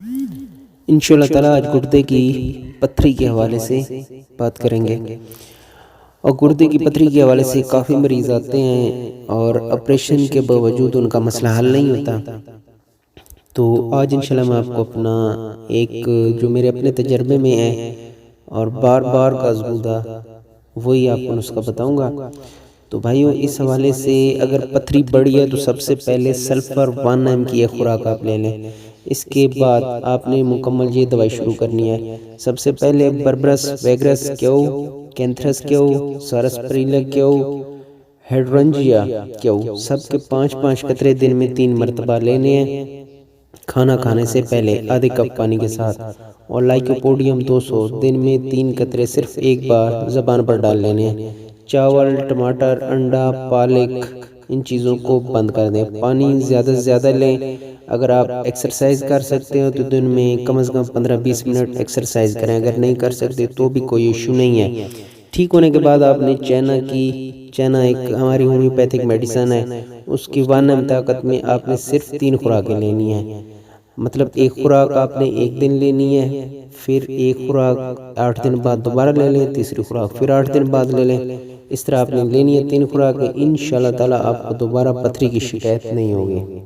انشاءاللہ تعالیٰ آج گردے کی پتھری کے حوالے سے بات کریں گے، اور گردے کی پتھری کے حوالے سے کافی مریض آتے ہیں اور آپریشن کے باوجود ان کا مسئلہ حل نہیں ہوتا۔ تو آج انشاءاللہ میں آپ کو اپنا ایک جو میرے اپنے تجربے میں ہے اور بار بار کا آزمودہ وہی آپ کو نسخہ بتاؤں گا۔ تو بھائیو اس حوالے سے اگر پتھری بڑی ہے تو سب سے پہلے سلفر 1 ایم کی ایک خوراک آپ لے لیں۔ اس کے بعد آپ نے مکمل یہ دوائی شروع کرنی ہے۔ سب سے پہلے بربرس ویگرس کیو، کینتھرس کیو، سارسپریلا کیو، ہیڈرنجیا کیو، سب کے 5-5 قطرے دن میں 3 مرتبہ لینے ہیں، کھانا کھانے سے پہلے آدھے کپ پانی کے ساتھ۔ اور لائکوپوڈیم 200 دن میں 3 قطرے صرف ایک بار زبان پر ڈال لینے ہیں۔ چاول، ٹماٹر، انڈا، پالک، ان چیزوں کو بند کر دیں۔ پانی زیادہ سے زیادہ لیں۔ اگر آپ ایکسرسائز کر سکتے ہو تو دن میں کم از کم 15-20 منٹ ایکسرسائز کریں، اگر نہیں کر سکتے تو بھی کوئی ایشو نہیں ہے۔ ٹھیک ہونے کے بعد آپ نے چینا ایک ہماری ہومیوپیتھک میڈیسن ہے، اس کی 1 ایم طاقت میں آپ نے صرف 3 خوراکیں لینی ہیں۔ مطلب ایک خوراک آپ نے ایک دن لینی ہے، پھر ایک خوراک 8 دن بعد دوبارہ لے لیں، تیسری خوراک پھر 8 دن بعد لے لیں۔ اس طرح آپ نے لینی ہے 3 خوراکیں، انشاءاللہ تعالیٰ آپ کو دوبارہ پتھری کی شکایت نہیں ہوگی۔